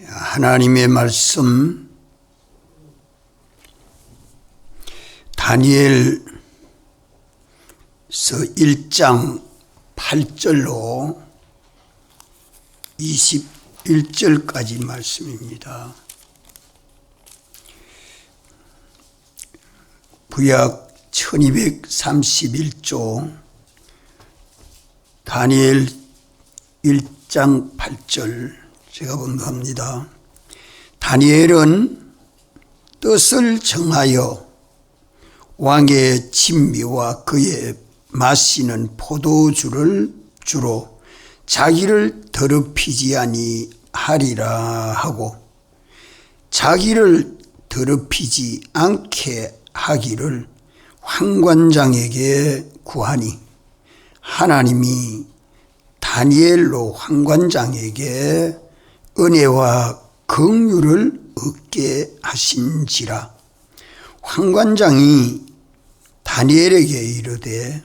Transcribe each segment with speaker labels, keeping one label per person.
Speaker 1: 하나님의 말씀 다니엘서 1장 8절로 21절까지 말씀입니다. 구약 1231조 다니엘 1장 8절 제가 봉독합니다. 다니엘은 뜻을 정하여 왕의 진미와 그의 마시는 포도주를 주로 자기를 더럽히지 아니하리라 하고 자기를 더럽히지 않게 하기를 환관장에게 구하니 하나님이 다니엘로 환관장에게 은혜와 긍휼을 얻게 하신지라. 환관장이 다니엘에게 이르되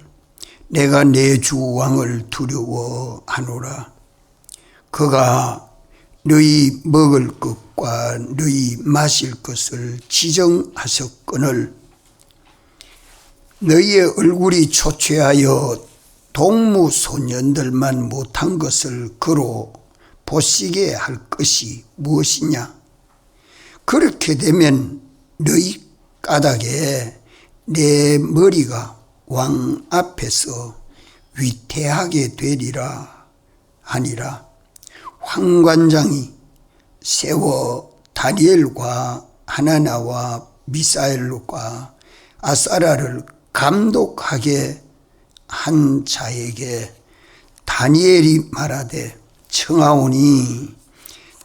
Speaker 1: 내가 내 주 왕을 두려워하노라. 그가 너희 먹을 것과 너희 마실 것을 지정하셨거늘 너희의 얼굴이 초췌하여 동무소년들만 못한 것을 그로 보시게 할 것이 무엇이냐? 그렇게 되면 너희 까닭에 내 머리가 왕 앞에서 위태하게 되리라 하니라. 환관장이 세워 다니엘과 하나나와 미사엘과 아사랴를 감독하게 한 자에게 다니엘이 말하되 청하오니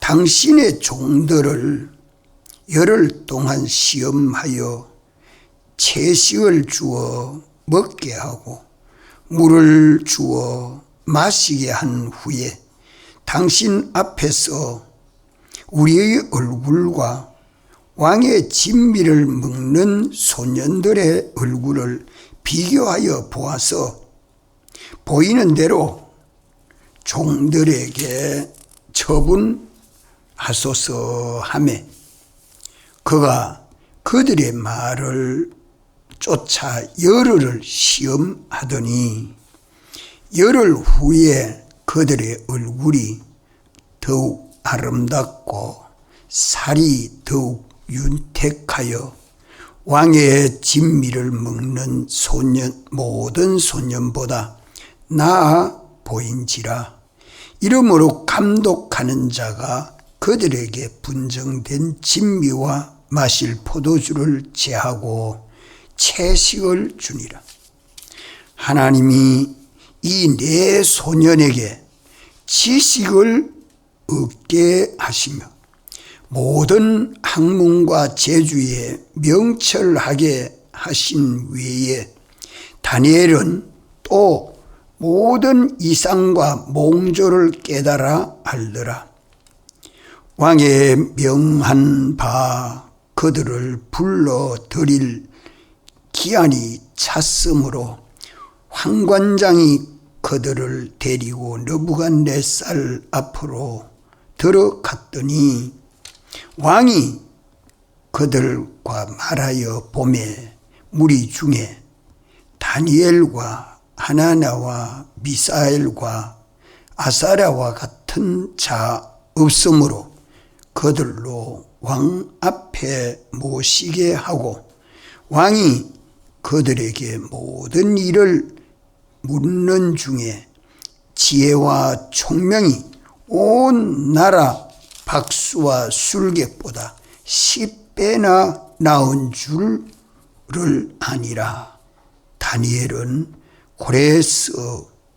Speaker 1: 당신의 종들을 열흘 동안 시험하여 채식을 주어 먹게 하고 물을 주어 마시게 한 후에 당신 앞에서 우리의 얼굴과 왕의 진미를 먹는 소년들의 얼굴을 비교하여 보아서 보이는 대로 종들에게 처분하소서 하매 그가 그들의 말을 쫓아 열흘을 시험하더니 열흘 후에 그들의 얼굴이 더욱 아름답고 살이 더욱 윤택하여 왕의 진미를 먹는 모든 소년보다 나아 보인지라. 이러므로 감독하는 자가 그들에게 분정된 진미와 마실 포도주를 제하고 채식을 주니라. 하나님이 이 네 소년에게 지식을 얻게 하시며 모든 학문과 재주에 명철하게 하신 외에 다니엘은 또 모든 이상과 몽조를 깨달아 알더라. 왕의 명한 바 그들을 불러 드릴 기한이 찼으므로 환관장이 그들을 데리고 느부갓네살 앞으로 들어갔더니 왕이 그들과 말하여 보매 무리 중에 다니엘과 하나나와 미사엘과 아사랴와 같은 자 없으므로 그들로 왕 앞에 모시게 하고 왕이 그들에게 모든 일을 묻는 중에 지혜와 총명이 온 나라 박수와 술객보다 10배나 나은 줄을 아니라. 다니엘은 고레스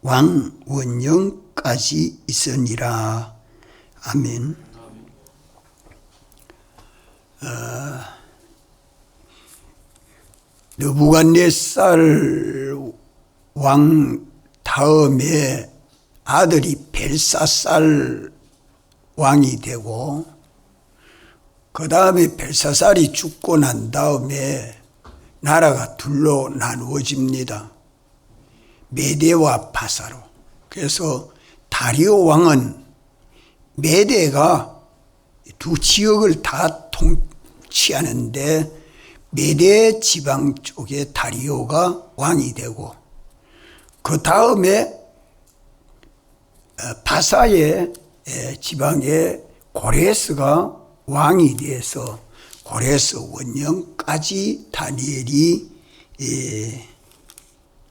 Speaker 1: 왕 원령까지 있으니라. 아멘. 느부갓네살 왕 다음에 아들이 벨사살 왕이 되고 그 다음에 벨사살이 죽고 난 다음에 나라가 둘로 나누어집니다. 메대와 바사로. 그래서 다리오 왕은 메대가 두 지역을 다 통치하는데 메대 지방 쪽에 다리오가 왕이 되고, 그 다음에 바사의 지방에 고레스가 왕이 돼서 고레스 원년까지 다니엘이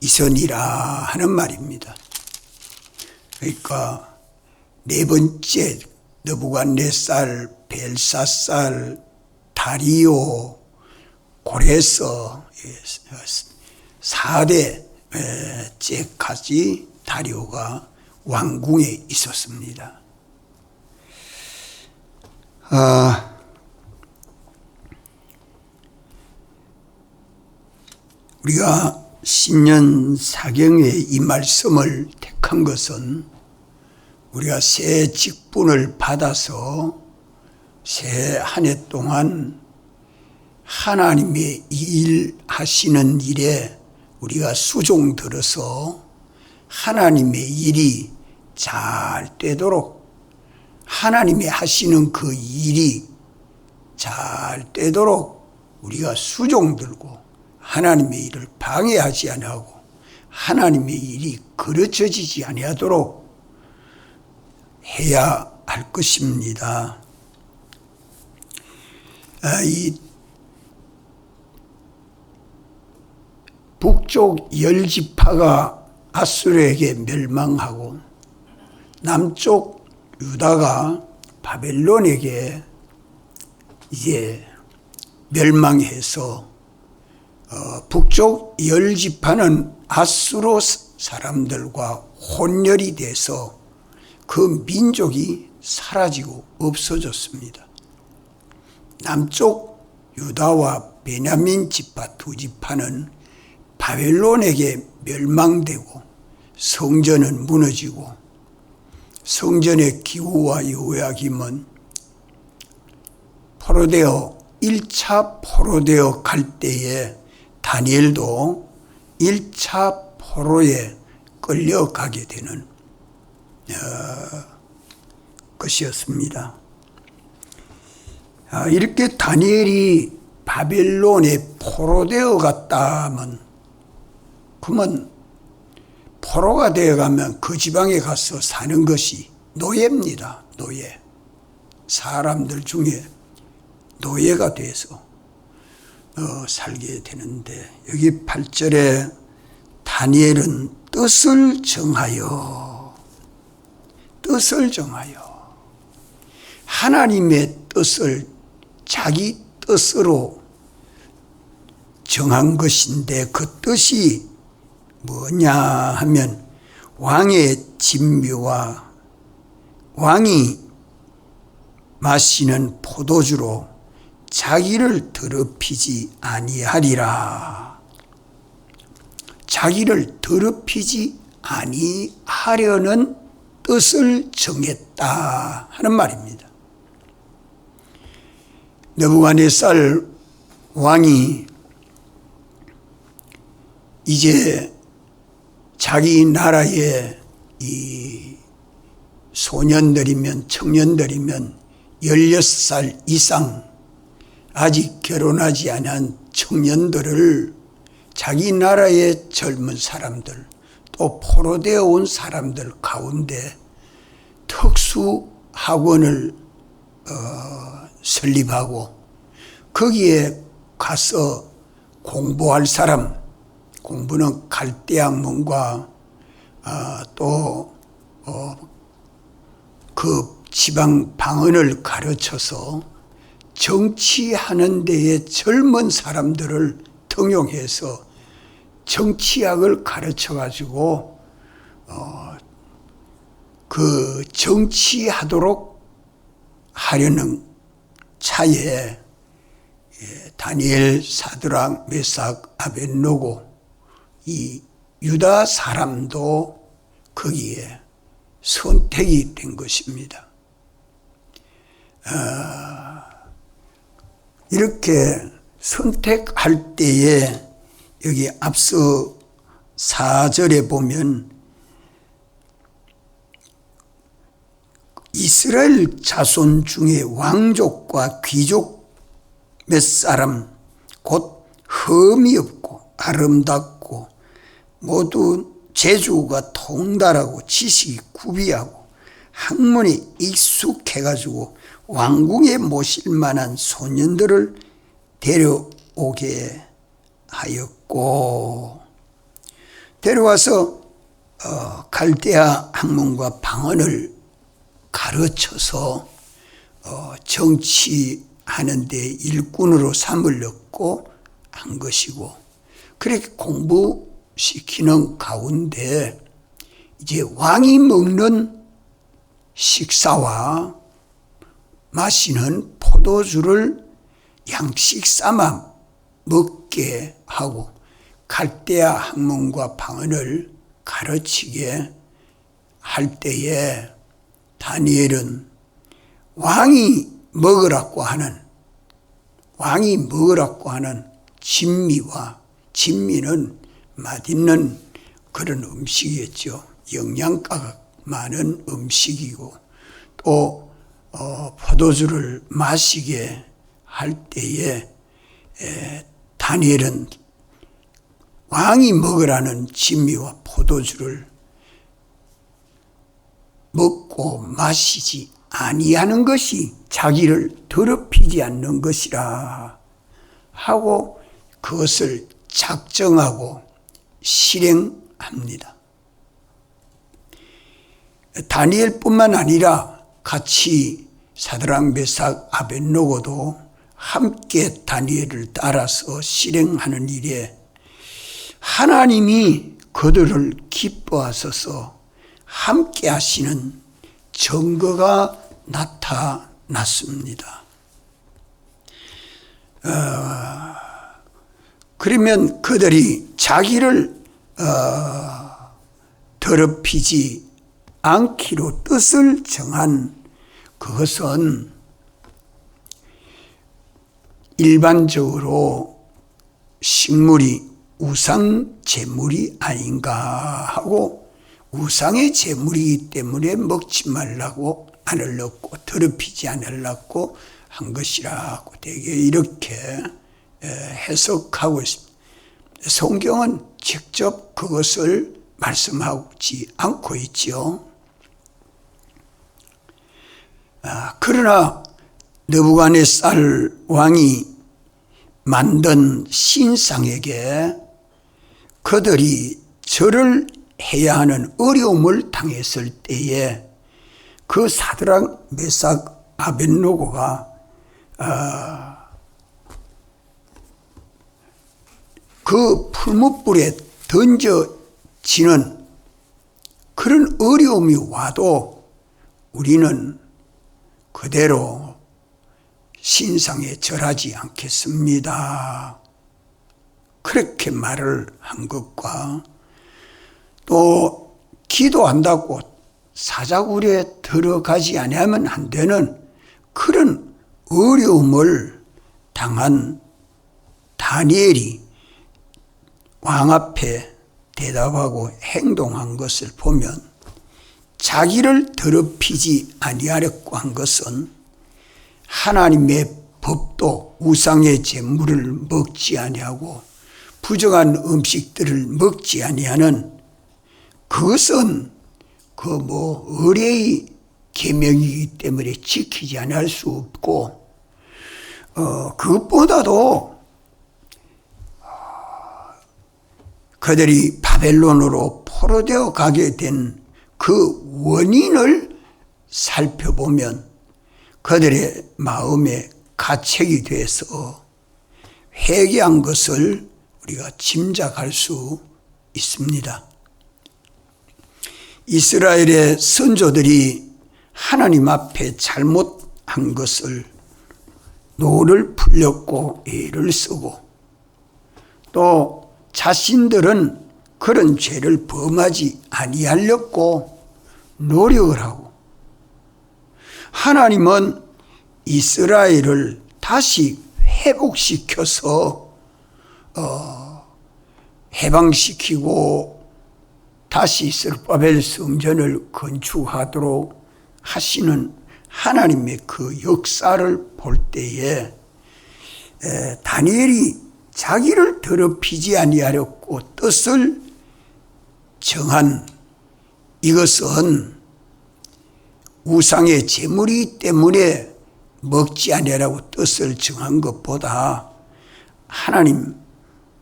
Speaker 1: 있으니라 하는 말입니다. 그러니까 네 번째 느부갓네살, 벨사살, 다리오, 고레스 4대째까지 다리오가 왕궁에 있었습니다. 우리가 신년 사경에 이 말씀을 택한 것은 우리가 새 직분을 받아서 새 한 해 동안 하나님의 일하시는 일에 우리가 수종 들어서 하나님의 일이 잘 되도록, 하나님이 하시는 그 일이 잘 되도록 우리가 수종 들고 하나님의 일을 방해하지 아니하고 하나님의 일이 그르쳐지지 아니하도록 해야 할 것입니다. 이 북쪽 10지파가 아수르에게 멸망하고 남쪽 유다가 바벨론에게 이제 멸망해서 북쪽 10지파는 아수르 사람들과 혼혈이 돼서 그 민족이 사라지고 없어졌습니다. 남쪽 유다와 베냐민 지파 두 지파는 바벨론에게 멸망되고 성전은 무너지고, 성전의 기후와 여호야김은 포로되어 1차 포로되어 갈 때에 다니엘도 1차 포로에 끌려가게 되는 것이었습니다. 이렇게 다니엘이 바벨론에 포로되어 갔다면, 그러면 포로가 되어가면 그 지방에 가서 사는 것이 노예입니다. 노예. 사람들 중에 노예가 돼서 살게 되는데, 여기 8절에 다니엘은 뜻을 정하여 하나님의 뜻을 자기 뜻으로 정한 것인데, 그 뜻이 뭐냐 하면 왕의 진묘와 왕이 마시는 포도주로 자기를 더럽히지 아니하리라. 자기를 더럽히지 아니하려는 뜻을 정했다 하는 말입니다. 느부갓네살 왕이 이제 자기 나라의 이 소년들이면, 청년들이면 16살 이상 아직 결혼하지 않은 청년들을 자기 나라의 젊은 사람들, 또 포로되어 온 사람들 가운데 특수 학원을 설립하고 거기에 가서 공부할 사람, 공부는 갈대학문과 또 그 지방 방언을 가르쳐서 정치하는 데에 젊은 사람들을 등용해서 정치학을 가르쳐 가지고 그 정치하도록 하려는 차에 다니엘, 사드락, 메삭, 아벳노고 이 유다 사람도 거기에 선택이 된 것입니다. 이렇게 선택할 때에 여기 앞서 4절에 보면 이스라엘 자손 중에 왕족과 귀족 몇 사람 곧 흠이 없고 아름답고 모두 재주가 통달하고 지식이 구비하고 학문에 익숙해가지고 왕궁에 모실 만한 소년들을 데려오게 하였고, 데려와서 갈대아 학문과 방언을 가르쳐서 정치하는 데 일꾼으로 삼으려고 한 것이고, 그렇게 공부시키는 가운데 이제 왕이 먹는 식사와 마시는 포도주를 양식 삼아 먹게 하고 갈대아 학문과 방언을 가르치게 할 때에 다니엘은 왕이 먹으라고 하는 진미는 맛있는 그런 음식이겠죠. 영양가가 많은 음식이고, 또 포도주를 마시게 할 때에 다니엘은 왕이 먹으라는 진미와 포도주를 먹고 마시지 아니하는 것이 자기를 더럽히지 않는 것이라 하고 그것을 작정하고 실행합니다. 다니엘뿐만 아니라 같이 사드락 메삭 아벳노고도 함께 다니엘을 따라서 실행하는 일에 하나님이 그들을 기뻐하셔서 함께 하시는 증거가 나타났습니다. 그러면 그들이 자기를 더럽히지 않기로 뜻을 정한 그것은 일반적으로 식물이 우상 제물이 아닌가 하고, 우상의 제물이기 때문에 먹지 말라고 않으려고, 더럽히지 않으려고 한 것이라고 되게 이렇게 해석하고 있습니다. 성경은 직접 그것을 말씀하지 않고 있죠. 그러나 느부갓네살 왕이 만든 신상에게 그들이 절을 해야 하는 어려움을 당했을 때에 그 사드락 메삭 아벳노고가 그 풀무불에 던져지는 그런 어려움이 와도 우리는 그대로 신상에 절하지 않겠습니다. 그렇게 말을 한 것과, 또 기도한다고 사자굴에 들어가지 아니하면 안 되는 그런 어려움을 당한 다니엘이 왕 앞에 대답하고 행동한 것을 보면 자기를 더럽히지 아니하려고 한 것은 하나님의 법도 우상의 제물을 먹지 아니하고 부정한 음식들을 먹지 아니하는 그것은 의례의 계명이기 때문에 지키지 아니할 수 없고, 그것보다도 그들이 바벨론으로 포로되어 가게 된 그 원인을 살펴보면 그들의 마음에 가책이 돼서 회개한 것을 우리가 짐작할 수 있습니다. 이스라엘의 선조들이 하나님 앞에 잘못한 것을 노를 풀렸고 애를 쓰고, 또 자신들은 그런 죄를 범하지 아니하려고 노력을 하고, 하나님은 이스라엘을 다시 회복시켜서 해방시키고 다시 스룹바벨 성전을 건축하도록 하시는 하나님의 그 역사를 볼 때에 다니엘이 자기를 더럽히지 아니하려고 뜻을 정한 이것은 우상의 제물이기 때문에 먹지 아니하라고 뜻을 정한 것보다 하나님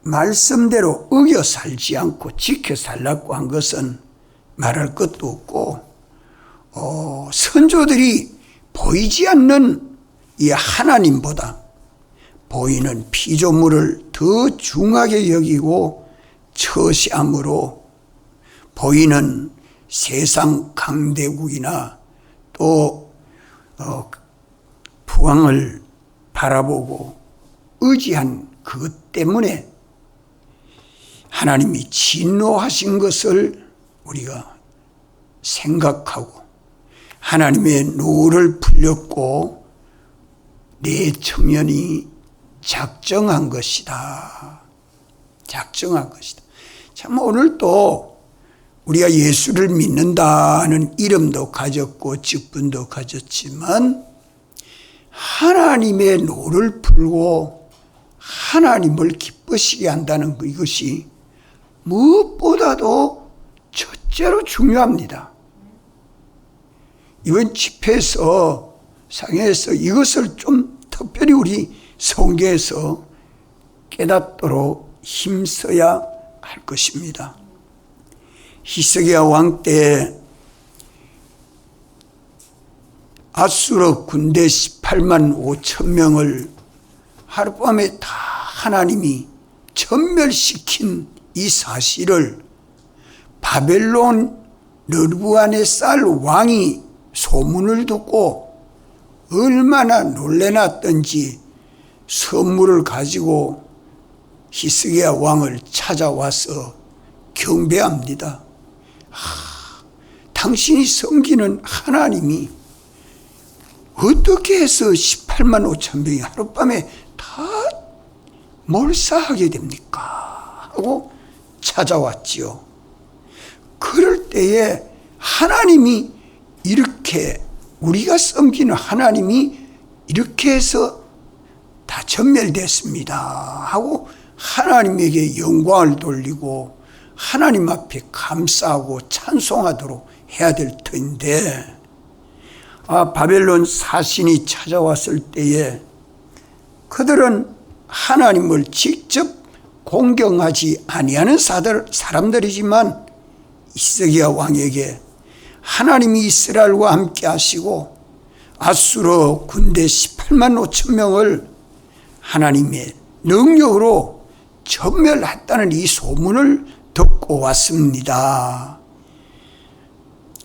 Speaker 1: 말씀대로 어겨 살지 않고 지켜 살라고 한 것은 말할 것도 없고, 선조들이 보이지 않는 이 하나님보다 보이는 피조물을 더 중하게 여기고 처시함으로 보이는 세상 강대국이나 또 부왕을 바라보고 의지한 그것 때문에 하나님이 진노하신 것을 우리가 생각하고 하나님의 노를 풀렸고 내 청년이 작정한 것이다. 작정한 것이다. 참 오늘 또 우리가 예수를 믿는다는 이름도 가졌고 직분도 가졌지만 하나님의 노를 풀고 하나님을 기쁘시게 한다는 것, 이것이 무엇보다도 첫째로 중요합니다. 이번 집회에서 상에서 이것을 좀 특별히 우리 성경에서 깨닫도록 힘써야 할 것입니다. 히스기야 왕 때 아수르 군대 18만 5천 명을 하룻밤에 다 하나님이 전멸시킨 이 사실을 바벨론 느부갓네살 왕이 소문을 듣고 얼마나 놀래놨던지 선물을 가지고 히스기야 왕을 찾아와서 경배합니다. 당신이 섬기는 하나님이 어떻게 해서 18만 5천 명이 하룻밤에 다 몰사하게 됩니까? 하고 찾아왔지요. 그럴 때에 하나님이 이렇게, 우리가 섬기는 하나님이 이렇게 해서 다 전멸됐습니다 하고 하나님에게 영광을 돌리고 하나님 앞에 감사하고 찬송하도록 해야 될 터인데, 바벨론 사신이 찾아왔을 때에 그들은 하나님을 직접 공경하지 아니하는 사람들이지만 히스기야 왕에게 하나님이 이스라엘과 함께 하시고 아수르 군대 18만 5천 명을 하나님의 능력으로 전멸했다는 이 소문을 듣고 왔습니다.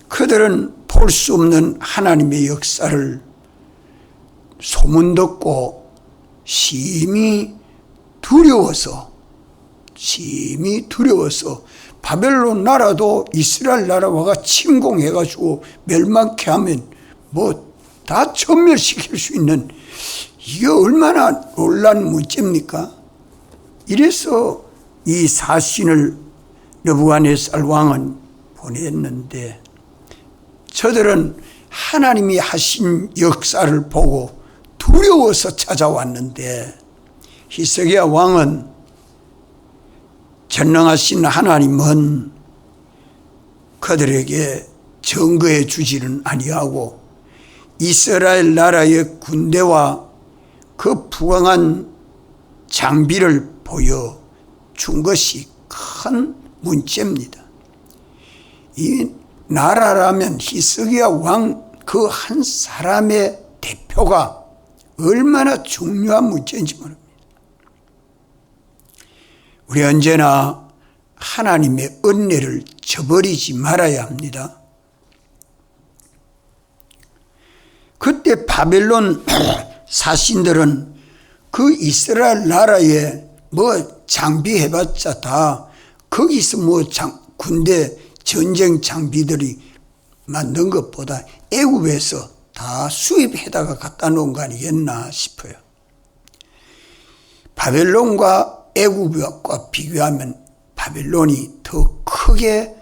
Speaker 1: 그들은 볼 수 없는 하나님의 역사를 소문 듣고 심히 두려워서 바벨론 나라도 이스라엘 나라와 침공해가지고 멸망케 하면 뭐 다 전멸시킬 수 있는, 이게 얼마나 놀란 문제입니까? 이래서 이 사신을 느부갓네살 왕은 보냈는데, 저들은 하나님이 하신 역사를 보고 두려워서 찾아왔는데, 히스기야 왕은 전능하신 하나님은 그들에게 증거해 주지는 아니하고 이스라엘 나라의 군대와 그 부강한 장비를 보여준 것이 큰 문제입니다. 이 나라라면 히스기야 왕 그 한 사람의 대표가 얼마나 중요한 문제인지 모릅니다. 우리 언제나 하나님의 은혜를 저버리지 말아야 합니다. 그때 바벨론 사신들은 그 이스라엘 나라에 뭐 장비해봤자 다 거기서 뭐 군대 전쟁 장비들이 만든 것보다 애굽에서 다 수입해다가 갖다 놓은 거 아니겠나 싶어요. 바벨론과 애굽과 비교하면 바벨론이 더 크게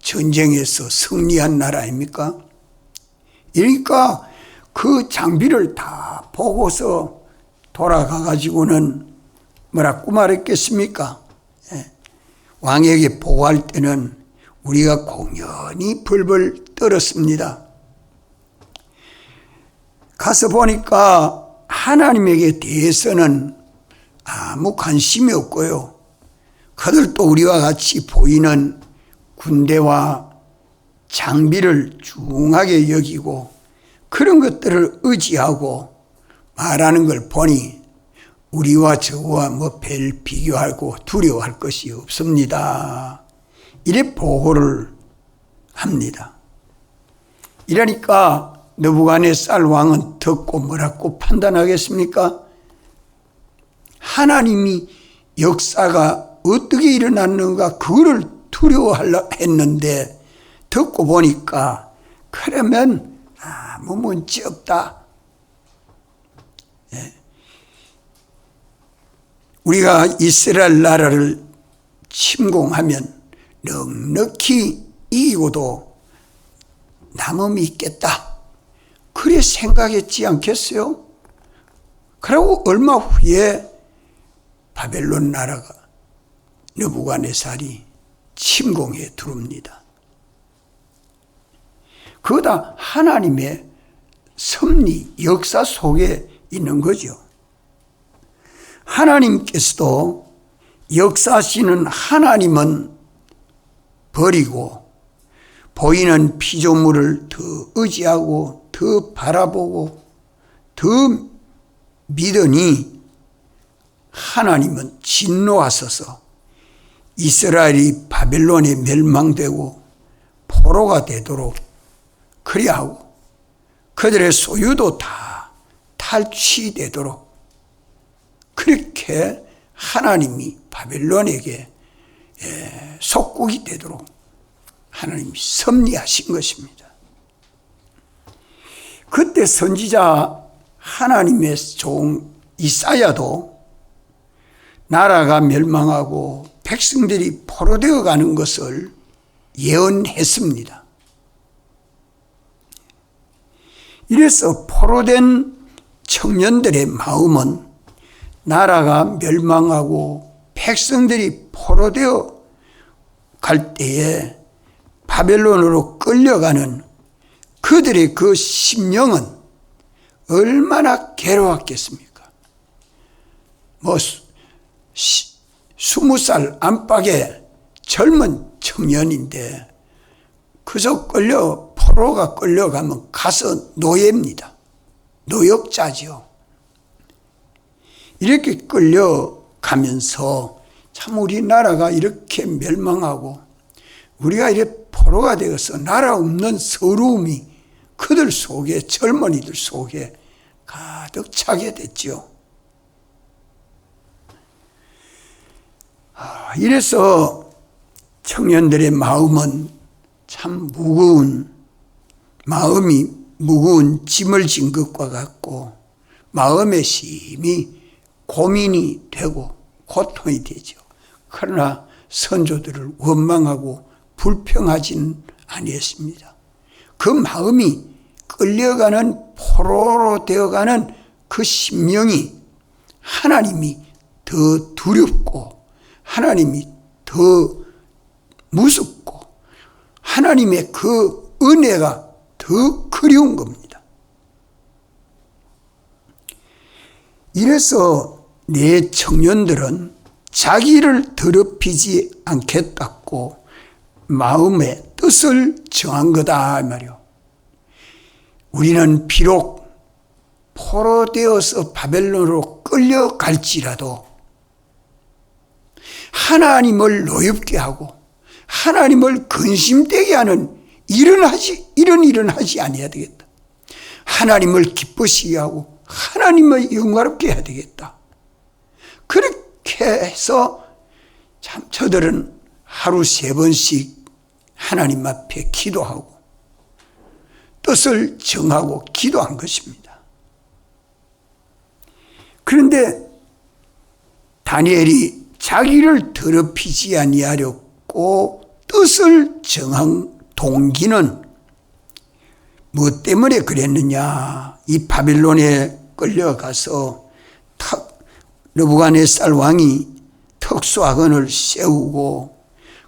Speaker 1: 전쟁에서 승리한 나라 아닙니까? 그러니까 그 장비를 다 보고서 돌아가 가지고는 뭐라고 말했겠습니까? 왕에게 보고할 때는 우리가 공연히 벌벌 떨었습니다. 가서 보니까 하나님에게 대해서는 아무 관심이 없고요. 그들도 우리와 같이 보이는 군대와 장비를 중하게 여기고 그런 것들을 의지하고 말하는 걸 보니 우리와 저와 별 비교하고 두려워할 것이 없습니다. 이래 보고를 합니다. 이러니까 느부갓네살 왕은 듣고 뭐라고 판단하겠습니까? 하나님이 역사가 어떻게 일어났는가 그거를 두려워하려 했는데 듣고 보니까 그러면 아무 문제 없다. 우리가 이스라엘 나라를 침공하면 넉넉히 이기고도 남음이 있겠다. 그래 생각했지 않겠어요? 그리고 얼마 후에 바벨론 나라가 느부갓네살이 침공해 들어옵니다. 그거 다 하나님의 섭리, 역사 속에 있는 거죠. 하나님께서도 역사하시는 하나님은 버리고 보이는 피조물을 더 의지하고 더 바라보고 더 믿으니 하나님은 진노하셔서 이스라엘이 바벨론에 멸망되고 포로가 되도록 그리하고 그들의 소유도 다 탈취되도록 그렇게 하나님이 바벨론에게 속국이 되도록 하나님이 섭리하신 것입니다. 그때 선지자 하나님의 종 이사야도 나라가 멸망하고 백성들이 포로되어 가는 것을 예언했습니다. 이래서 포로된 청년들의 마음은 나라가 멸망하고 백성들이 포로되어 갈 때에 바벨론으로 끌려가는 그들의 그 심령은 얼마나 괴로웠겠습니까? 20살 안팎의 젊은 청년인데 그저 포로가 끌려가면 가서 노예입니다. 노역자죠. 이렇게 끌려가면서 참 우리나라가 이렇게 멸망하고 우리가 이렇게 포로가 되어서 나라 없는 서러움이 그들 속에 젊은이들 속에 가득 차게 됐죠. 이래서 청년들의 마음은 참 마음이 무거운 짐을 진 것과 같고 마음의 심이 고민이 되고 고통이 되죠. 그러나 선조들을 원망하고 불평하지는 아니었습니다. 그 마음이 끌려가는 포로로 되어가는 그 심령이 하나님이 더 두렵고 하나님이 더 무섭고 하나님의 그 은혜가 더 그리운 겁니다. 이래서 내 청년들은 자기를 더럽히지 않겠다고 마음의 뜻을 정한 거다 말이요. 우리는 비록 포로되어서 바벨론으로 끌려갈지라도 하나님을 노엽게 하고 하나님을 근심되게 하는 이런 일은 하지 아니해야 되겠다. 하나님을 기쁘시게 하고 하나님을 영광롭게 해야 되겠다. 그렇게 해서 참 저들은 하루 3번씩 하나님 앞에 기도하고 뜻을 정하고 기도한 것입니다. 그런데 다니엘이 자기를 더럽히지 아니하려고 뜻을 정한 동기는 무엇 때문에 그랬느냐? 이 바빌론에 끌려가서 느부갓네살 왕이 특수학원을 세우고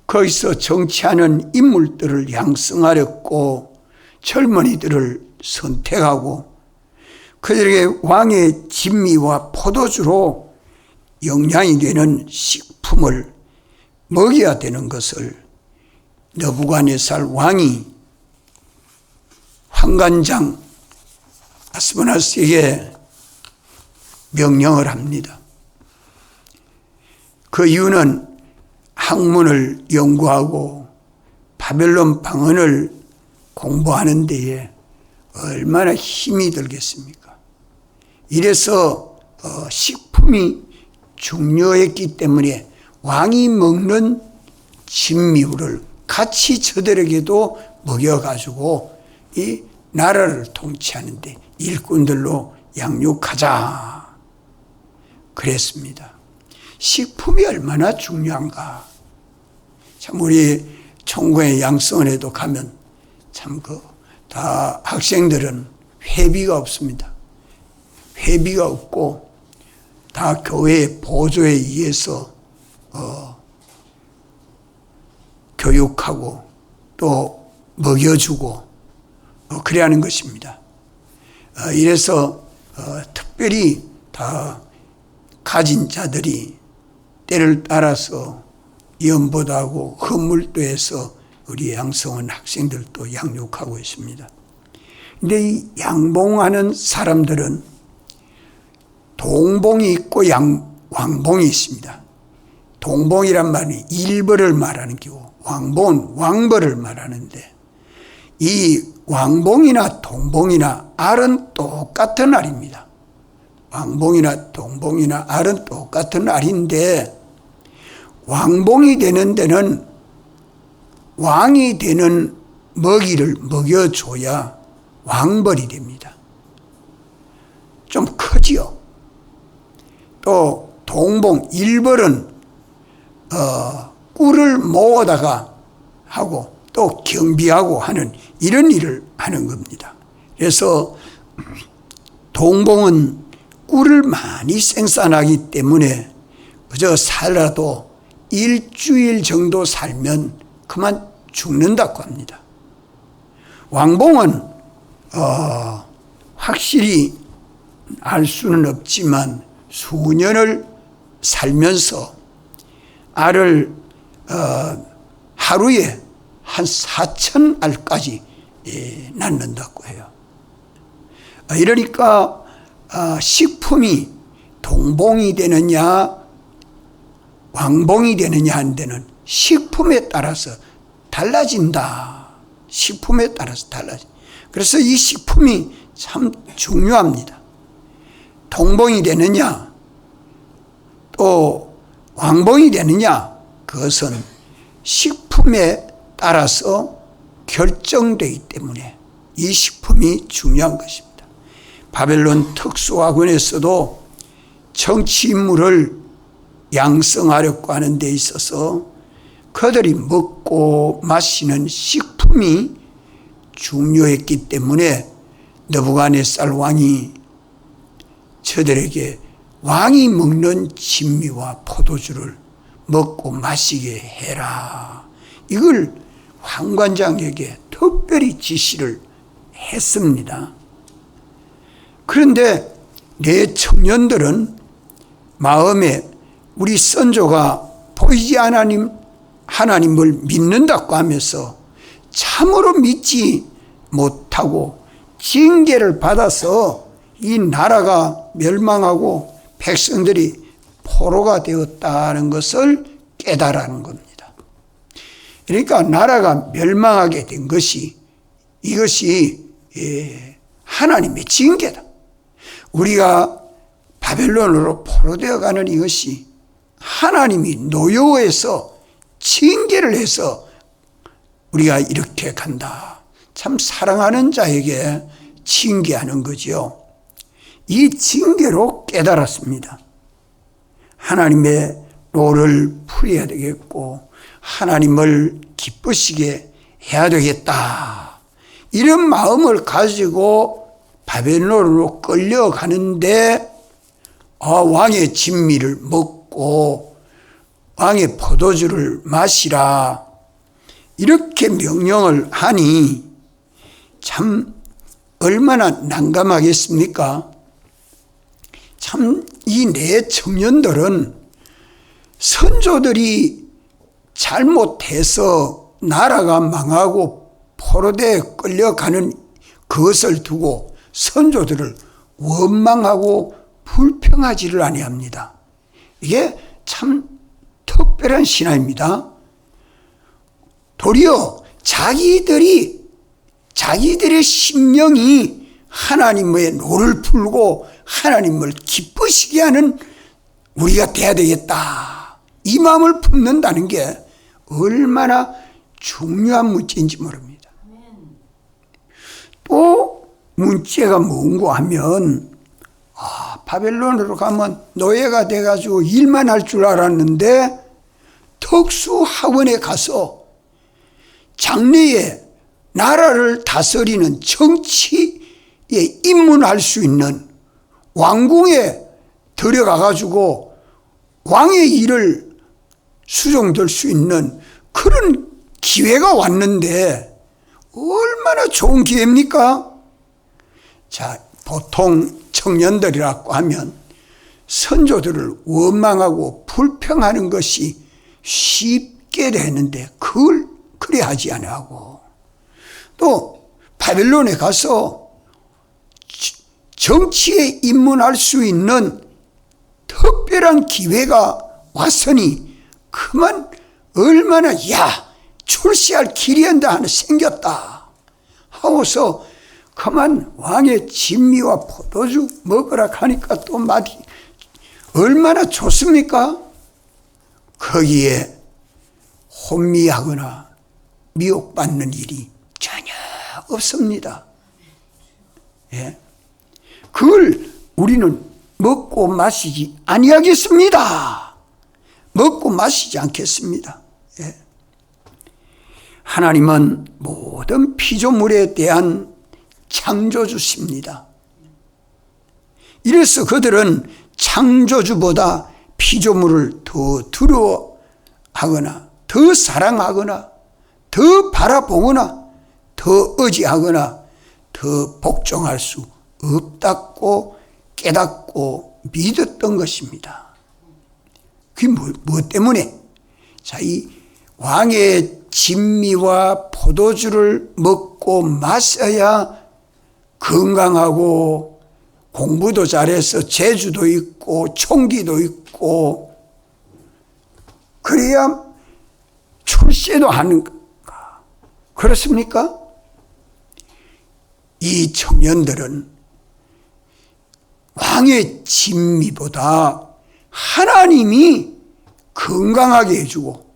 Speaker 1: 거기서 정치하는 인물들을 양성하렸고 젊은이들을 선택하고 그들에게 왕의 진미와 포도주로 영양이 되는 식품을 먹여야 되는 것을 느부갓네살 왕이 환관장 아스모나스에게 명령을 합니다. 그 이유는 학문을 연구하고 바벨론 방언을 공부하는 데에 얼마나 힘이 들겠습니까? 이래서 식품이 중요했기 때문에 왕이 먹는 진미우를 같이 저들에게도 먹여가지고 이 나라를 통치하는 데 일꾼들로 양육하자 그랬습니다. 식품이 얼마나 중요한가. 참 우리 총고의 양성원에도 가면 참 다 학생들은 회비가 없습니다. 회비가 없고 다 교회의 보조에 의해서 교육하고 또 먹여주고 그래야 하는 것입니다. 이래서 특별히 다 가진 자들이 때를 따라서 연보도하고 헌물도해서 우리 양성원 학생들도 양육하고 있습니다. 근데 이 양봉하는 사람들은 동봉이 있고 왕봉이 있습니다. 동봉이란 말이 일벌을 말하는 기고 왕봉은 왕벌을 말하는데 이 왕봉이나 동봉이나 알은 똑같은 알입니다. 왕봉이나 동봉이나 알은 똑같은 알인데 왕봉이 되는 데는 왕이 되는 먹이를 먹여줘야 왕벌이 됩니다. 좀 크지요. 또 동봉, 일벌은 꿀을 모으다가 하고 또 경비하고 하는 이런 일을 하는 겁니다. 그래서 동봉은 꿀을 많이 생산하기 때문에 그저 살아도 일주일 정도 살면 그만 죽는다고 합니다. 왕봉은 확실히 알 수는 없지만 수년을 살면서 알을 하루에 한 4,000알까지 낳는다고 해요. 이러니까 식품이 동봉이 되느냐 왕봉이 되느냐 하는 데는 식품에 따라서 달라진다. 식품에 따라서 달라진다. 그래서 이 식품이 참 중요합니다. 동봉이 되느냐 또 왕봉이 되느냐 그것은 식품에 따라서 결정되기 때문에 이 식품이 중요한 것입니다. 바벨론 특수학원에서도 정치 인물을 양성하려고 하는 데 있어서 그들이 먹고 마시는 식품이 중요했기 때문에 느부갓네살 왕이 저들에게 왕이 먹는 진미와 포도주를 먹고 마시게 해라. 이걸 환관장에게 특별히 지시를 했습니다. 그런데 내 청년들은 마음에 우리 선조가 보이지 하나님을 믿는다고 하면서 참으로 믿지 못하고 징계를 받아서 이 나라가 멸망하고 백성들이 포로가 되었다는 것을 깨달아는 겁니다. 그러니까 나라가 멸망하게 된 것이 이것이 하나님의 징계다. 우리가 바벨론으로 포로되어 가는 이것이 하나님이 노여워해서 징계를 해서 우리가 이렇게 간다. 참 사랑하는 자에게 징계하는 거죠. 이 징계로 깨달았습니다. 하나님의 노를 풀어야 되겠고 하나님을 기쁘시게 해야 되겠다. 이런 마음을 가지고 바벨론으로 끌려가는데 왕의 진미를 먹고 왕의 포도주를 마시라 이렇게 명령을 하니 참 얼마나 난감하겠습니까? 참 이 네 청년들은 선조들이 잘못해서 나라가 망하고 포로대에 끌려가는 그것을 두고 선조들을 원망하고 불평하지를 아니합니다. 이게 참 특별한 신화입니다. 도리어 자기들의 심령이 하나님의 노를 풀고 하나님을 기쁘시게 하는 우리가 돼야 되겠다. 이 마음을 품는다는 게 얼마나 중요한 문제인지 모릅니다. 또 문제가 뭔고 하면 바벨론으로 가면 노예가 돼가지고 일만 할 줄 알았는데 특수학원에 가서 장래에 나라를 다스리는 정치에 입문할 수 있는 왕궁에 들어가가지고 왕의 일을 수종될 수 있는 그런 기회가 왔는데 얼마나 좋은 기회입니까? 자, 보통 청년들이라고 하면 선조들을 원망하고 불평하는 것이 쉽게 되는데 그걸 그래 하지 아니하고 또 바벨론에 가서 정치에 입문할 수 있는 특별한 기회가 왔으니 그만 얼마나 출세할 길이 한다 하나 생겼다 하고서 그만 왕의 진미와 포도주 먹으라 하니까 또 맛이 얼마나 좋습니까? 거기에 혼미하거나 미혹받는 일이 전혀 없습니다. 예. 그걸 우리는 먹고 마시지 아니하겠습니다. 먹고 마시지 않겠습니다. 예. 하나님은 모든 피조물에 대한 창조주십니다. 이래서 그들은 창조주보다 피조물을 더 두려워하거나 더 사랑하거나 더 바라보거나 더 의지하거나 더 복종할 수 없다고 깨닫고 믿었던 것입니다. 그게 무엇 때문에? 자, 이 왕의 진미와 포도주를 먹고 마셔야 건강하고 공부도 잘해서 재주도 있고 총기도 있고 그래야 출세도 하는가? 그렇습니까? 이 청년들은 왕의 진미보다 하나님이 건강하게 해주고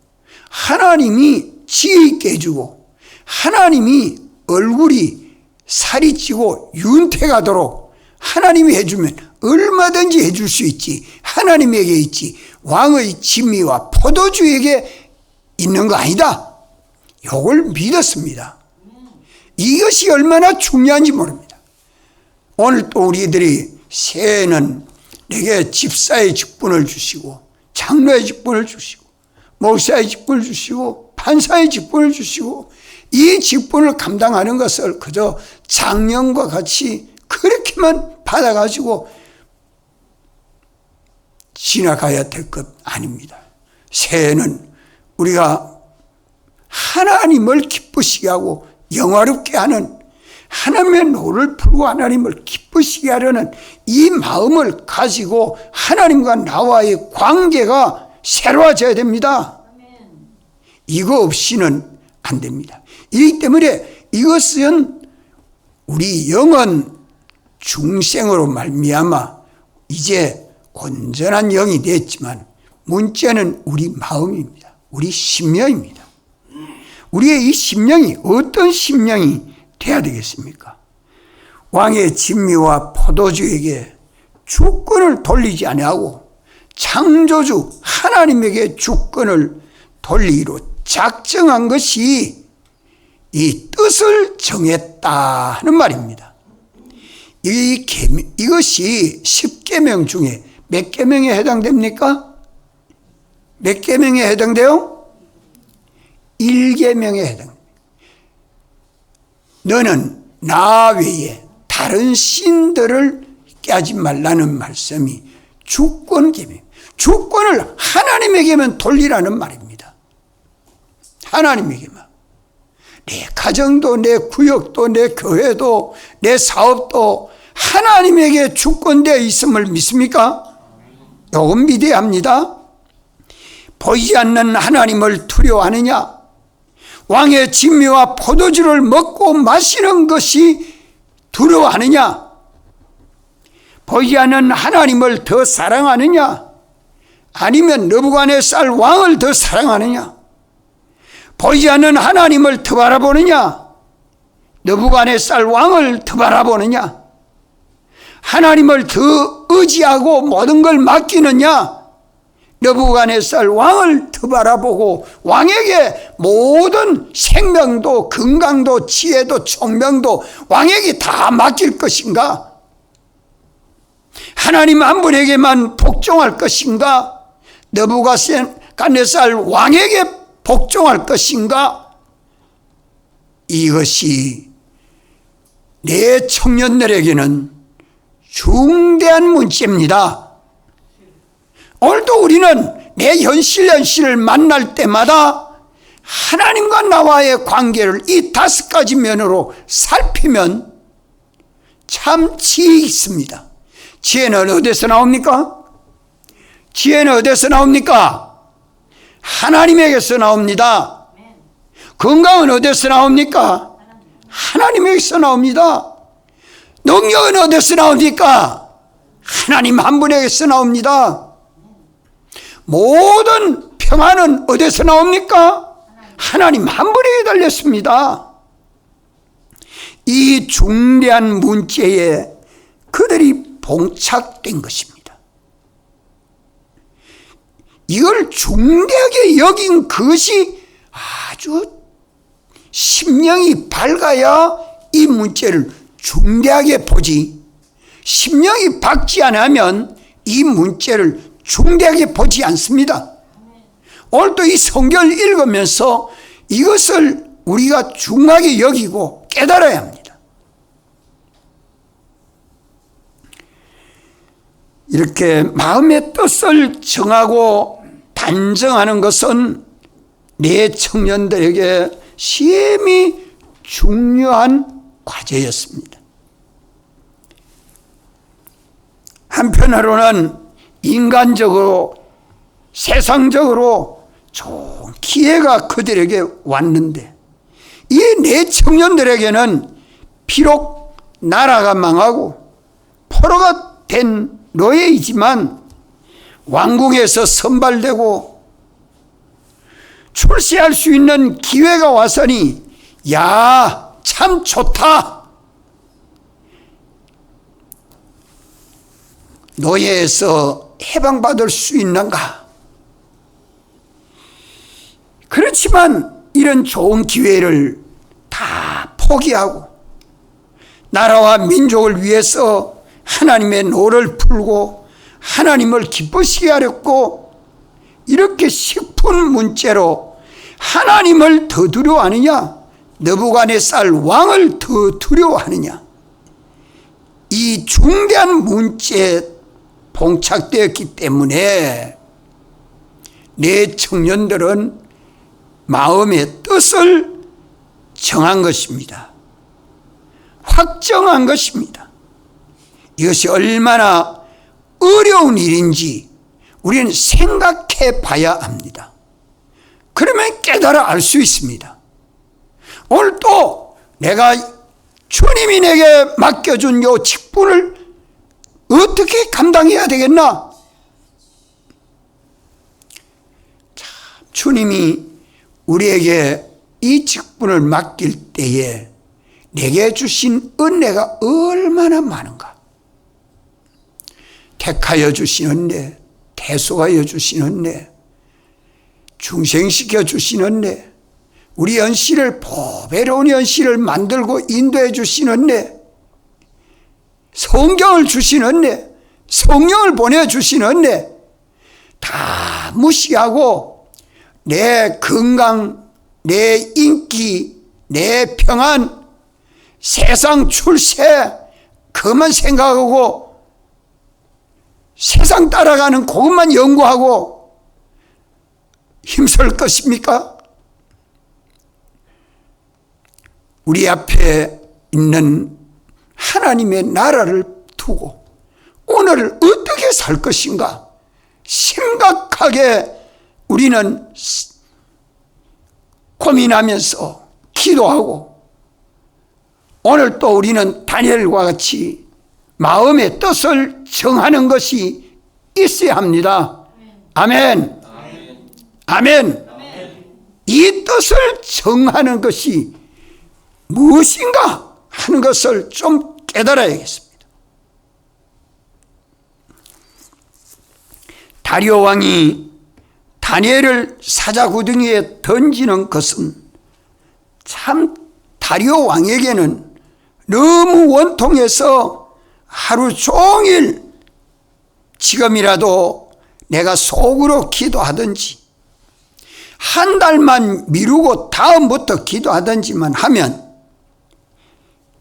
Speaker 1: 하나님이 지혜 있게 해주고 하나님이 얼굴이 살이 찌고 윤택하도록 하나님이 해주면 얼마든지 해줄 수 있지. 하나님에게 있지. 왕의 진미와 포도주에게 있는 거 아니다. 이걸 믿었습니다. 이것이 얼마나 중요한지 모릅니다. 오늘 또 우리들이 새해는 내게 집사의 직분을 주시고 장로의 직분을 주시고 목사의 직분을 주시고 판사의 직분을 주시고 이 직분을 감당하는 것을 그저 작년과 같이 그렇게만 받아가지고 지나가야 될 것 아닙니다. 새해는 우리가 하나님을 기쁘시게 하고 영화롭게 하는 하나님의 노를 풀고 하나님을 기쁘시게 하려는 이 마음을 가지고 하나님과 나와의 관계가 새로워져야 됩니다. 이거 없이는 안 됩니다. 이기 때문에 이것은 우리 영은 중생으로 말미암아 이제 온전한 영이 됐지만 문제는 우리 마음입니다. 우리 심령입니다. 우리의 이 심령이 어떤 심령이 돼야 되겠습니까? 왕의 진미와 포도주에게 주권을 돌리지 아니하고 창조주 하나님에게 주권을 돌리기로 작정한 것이 이 뜻을 정했다 하는 말입니다. 이것이 10계명 중에 몇 계명에 해당됩니까? 몇 계명에 해당돼요? 1계명에 해당됩니다. 너는 나 외에 다른 신들을 깨지 말라는 말씀이 주권계명, 주권을 하나님에게만 돌리라는 말입니다. 하나님에게만. 내 가정도, 내 구역도, 내 교회도, 내 사업도 하나님에게 주권되어 있음을 믿습니까? 요건 믿어야 합니다. 보이지 않는 하나님을 두려워하느냐? 왕의 진미와 포도주를 먹고 마시는 것이 두려워하느냐? 보이지 않는 하나님을 더 사랑하느냐? 아니면 느부갓네살 왕을 더 사랑하느냐? 보이지 않는 하나님을 더 바라보느냐? 느부갓네살 왕을 더 바라보느냐? 하나님을 더 의지하고 모든 걸 맡기느냐? 느부갓네살 왕을 더 바라보고 왕에게 모든 생명도 건강도 지혜도 총명도 왕에게 다 맡길 것인가? 하나님 한 분에게만 복종할 것인가? 느부갓네살 왕에게 복종할 것인가? 이것이 내 청년들에게는 중대한 문제입니다. 오늘도 우리는 내 현실을 만날 때마다 하나님과 나와의 관계를 이 5가지 면으로 살피면 참 지혜 있습니다. 지혜는 어디서 나옵니까? 지혜는 어디서 나옵니까? 하나님에게서 나옵니다. 건강은 어디서 나옵니까? 하나님에게서 나옵니다. 능력은 어디서 나옵니까? 하나님 한 분에게서 나옵니다. 모든 평안은 어디서 나옵니까? 하나님 한 분에게 달렸습니다. 이 중대한 문제에 그들이 봉착된 것입니다. 이걸 중대하게 여긴 것이 아주 심령이 밝아야 이 문제를 중대하게 보지, 심령이 밝지 않으면 이 문제를 중대하게 보지 않습니다. 오늘도 이 성경을 읽으면서 이것을 우리가 중하게 여기고 깨달아야 합니다. 이렇게 마음의 뜻을 정하고 단정하는 것은 내 청년들에게 심히 중요한 과제였습니다. 한편으로는 인간적으로 세상적으로 좋은 기회가 그들에게 왔는데 이 내 청년들에게는 비록 나라가 망하고 포로가 된 노예이지만 왕궁에서 선발되고 출세할 수 있는 기회가 왔으니 야, 참 좋다. 노예에서 해방받을 수 있는가? 그렇지만 이런 좋은 기회를 다 포기하고 나라와 민족을 위해서 하나님의 노를 풀고 하나님을 기쁘시게 하렸고 이렇게 싶은 문제로 하나님을 더 두려워하느냐? 느부갓네살 왕을 더 두려워하느냐? 이 중대한 문제에 봉착되었기 때문에 내 청년들은 마음의 뜻을 정한 것입니다. 확정한 것입니다. 이것이 얼마나 어려운 일인지 우리는 생각해 봐야 합니다. 그러면 깨달아 알 수 있습니다. 오늘 또 내가 주님이 내게 맡겨준 요 직분을 어떻게 감당해야 되겠나? 참, 주님이 우리에게 이 직분을 맡길 때에 내게 주신 은혜가 얼마나 많은가? 택하여 주신 은혜, 대속하여 주신 은혜, 중생시켜 주신 은혜, 우리 연씨를 보배로운 연씨를 만들고 인도해 주신 은혜, 성경을 주신 은혜, 성령을 보내주신 은혜 다 무시하고 내 건강, 내 인기, 내 평안, 세상 출세 그만 생각하고 세상 따라가는 그것만 연구하고 힘쓸 것입니까? 우리 앞에 있는 하나님의 나라를 두고 오늘을 어떻게 살 것인가 심각하게 우리는 고민하면서 기도하고, 오늘 또 우리는 다니엘과 같이 마음의 뜻을 정하는 것이 있어야 합니다. 아멘. 아멘. 이 뜻을 정하는 것이 무엇인가 하는 것을 좀 깨달아야겠습니다. 다리오 왕이 다니엘을 사자구덩이에 던지는 것은 참 다리오 왕에게는 너무 원통해서 하루 종일 지금이라도 내가 속으로 기도하든지 한 달만 미루고 다음부터 기도하든지만 하면,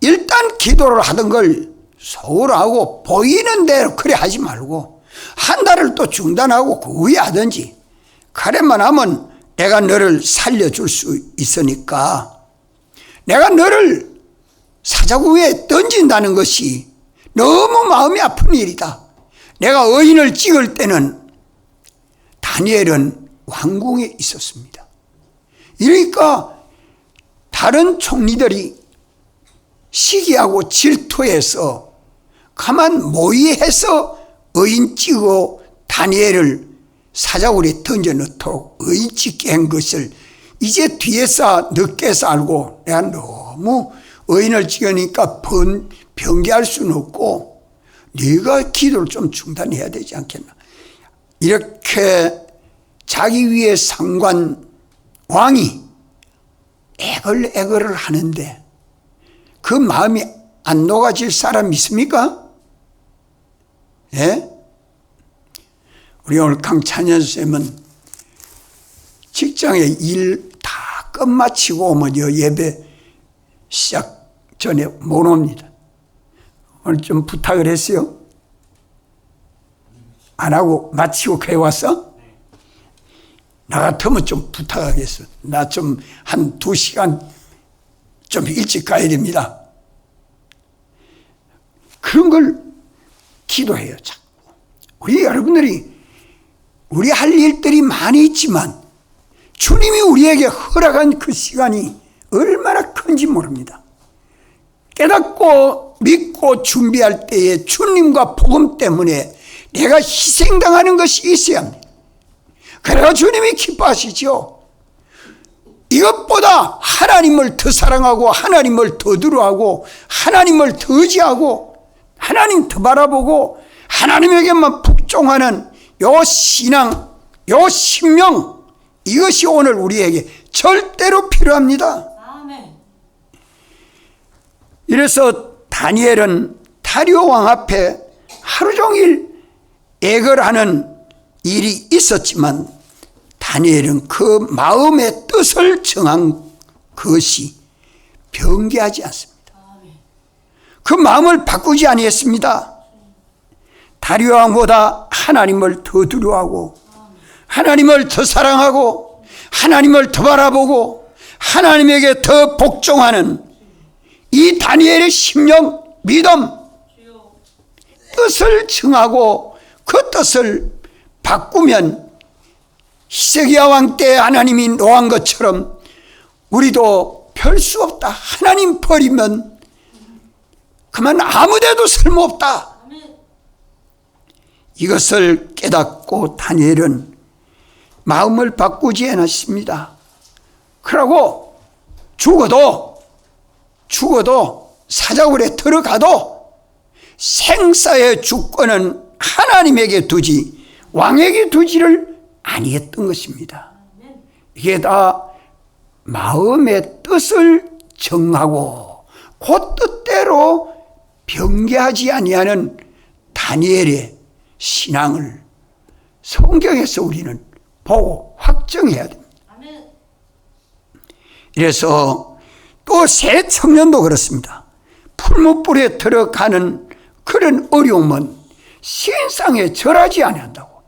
Speaker 1: 일단 기도를 하던 걸 속으로 하고 보이는 대로 그래 하지 말고 한 달을 또 중단하고 그 후에 하든지, 그래만 하면 내가 너를 살려줄 수 있으니까 내가 너를 사자구에 던진다는 것이 너무 마음이 아픈 일이다. 내가 의인을 찍을 때는 다니엘은 왕궁에 있었습니다. 이러니까 다른 총리들이 시기하고 질투해서 가만 모의해서 의인 찍어 다니엘을 사자굴에 던져 넣도록 의인 찍게 한 것을 이제 뒤에서 늦게서 알고, 내가 너무 의인을 찍으니까 변개할 수는 없고 네가 기도를 좀 중단해야 되지 않겠나, 이렇게 자기 위에 상관 왕이 애걸애걸을 하는데 그 마음이 안 녹아질 사람 있습니까? 예? 우리 오늘 강찬현 쌤은 직장에 일 다 끝마치고 오면 예배 시작 전에 못 옵니다. 오늘 좀 부탁을 했어요. 안 하고 마치고 그래 왔어? 나 같으면 좀 부탁하겠어. 나 좀 한 2시간 좀 일찍 가야 됩니다. 그런 걸 기도해요, 자꾸. 우리 여러분들이 우리 할 일들이 많이 있지만 주님이 우리에게 허락한 그 시간이 얼마나 큰지 모릅니다. 깨닫고 믿고 준비할 때에 주님과 복음 때문에 내가 희생당하는 것이 있어야 합니다. 그래야 주님이 기뻐하시죠. 이것보다 하나님을 더 사랑하고 하나님을 더 두려워하고 하나님을 더 의지하고 하나님 더 바라보고 하나님에게만 복종하는 요 신앙, 요 신명, 이것이 오늘 우리에게 절대로 필요합니다.
Speaker 2: 아멘.
Speaker 1: 이래서 다니엘은 다리오 왕 앞에 하루 종일 애걸하는 일이 있었지만 다니엘은 그 마음의 뜻을 정한 것이 변개하지 않습니다. 그 마음을 바꾸지 아니했습니다. 다리오 왕보다 하나님을 더 두려워하고 하나님을 더 사랑하고 하나님을 더 바라보고 하나님에게 더 복종하는 이 다니엘의 심령, 믿음, 뜻을 정하고 그 뜻을 바꾸면 히스기야 왕 때 하나님이 노한 것처럼 우리도 별 수 없다. 하나님 버리면 그만 아무데도 쓸모없다. 이것을 깨닫고 다니엘은 마음을 바꾸지 않았습니다. 그러고 죽어도 사자굴에 들어가도 생사의 주권은 하나님에게 두지 왕에게 두지를 아니했던 것입니다. 이게 다 마음의 뜻을 정하고 그 뜻대로 변개하지 아니하는 다니엘의 신앙을 성경에서 우리는 보고 확정해야 됩니다. 이래서 또 새 청년도 그렇습니다. 풀무불에 들어가는 그런 어려움은 신상에 절하지 아니한다고.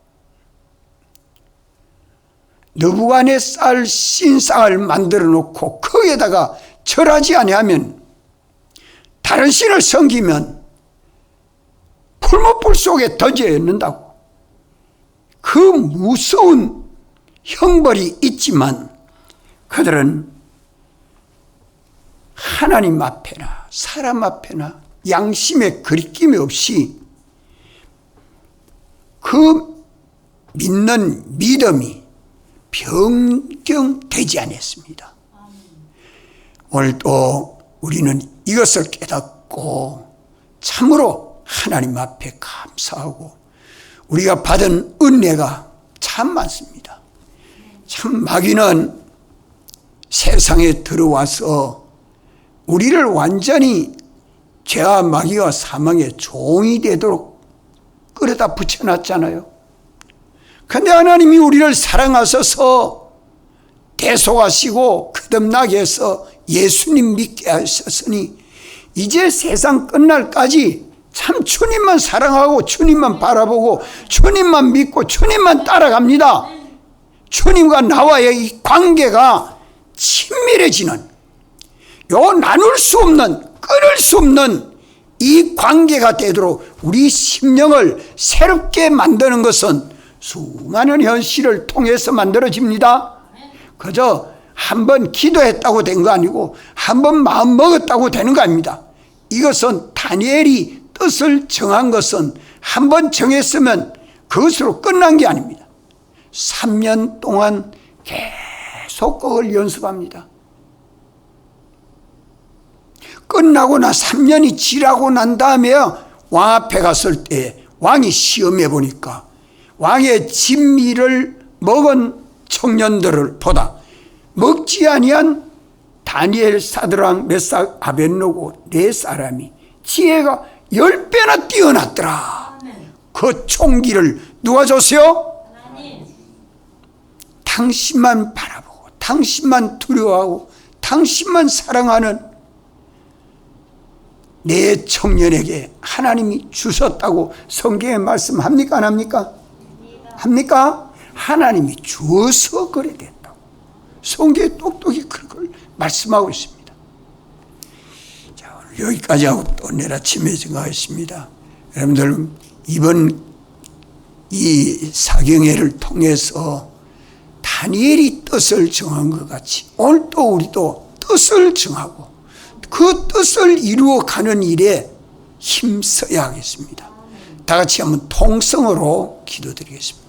Speaker 1: 느부갓네살 신상을 만들어 놓고 거기에다가 절하지 아니하면, 다른 신을 섬기면 풀무불 속에 던져 있는다고. 그 무서운 형벌이 있지만 그들은 하나님 앞에나 사람 앞에나 양심에 거리낌이 없이 그 믿는 믿음이 변경되지 않았습니다. 오늘 또 우리는 이것을 깨닫고 참으로 하나님 앞에 감사하고, 우리가 받은 은혜가 참 많습니다. 참 마귀는 세상에 들어와서 우리를 완전히 죄와 마귀와 사망의 종이 되도록 끌어다 붙여놨잖아요. 그런데 하나님이 우리를 사랑하셔서 대속하시고 거듭나게 해서 예수님 믿게 하셨으니 이제 세상 끝날까지 참 주님만 사랑하고 주님만 바라보고 주님만 믿고 주님만 따라갑니다. 주님과 나와의 이 관계가 친밀해지는, 요 나눌 수 없는, 끊을 수 없는 이 관계가 되도록 우리 심령을 새롭게 만드는 것은 수많은 현실을 통해서 만들어집니다. 그저 한번 기도했다고 된 거 아니고 한번 마음 먹었다고 되는 거 아닙니다. 이것은 다니엘이 뜻을 정한 것은 한번 정했으면 그것으로 끝난 게 아닙니다. 3년 동안 계속 그걸 연습합니다. 끝나고 나 3년이 지나고 난 다음에 왕 앞에 갔을 때 왕이 시험해 보니까 왕의 진미를 먹은 청년들을 보다 먹지 아니한 다니엘, 사드락, 메삭, 아벳느고 네 사람이 지혜가 10배나 뛰어났더라. 그 총기를 누가 줬어요? 당신만 바라보고 당신만 두려워하고 당신만 사랑하는 내 청년에게 하나님이 주셨다고 성경에 말씀합니까? 안 합니까? 합니까? 하나님이 주어서 그래 됐다고 성경에 똑똑히 그걸 말씀하고 있습니다. 자, 오늘 여기까지 하고 또 내일 아침에 증거하겠습니다. 여러분들 이번 이 사경회를 통해서 다니엘이 뜻을 정한 것 같이 오늘 또 우리도 뜻을 정하고 그 뜻을 이루어가는 일에 힘써야 하겠습니다. 다 같이 한번 통성으로 기도드리겠습니다.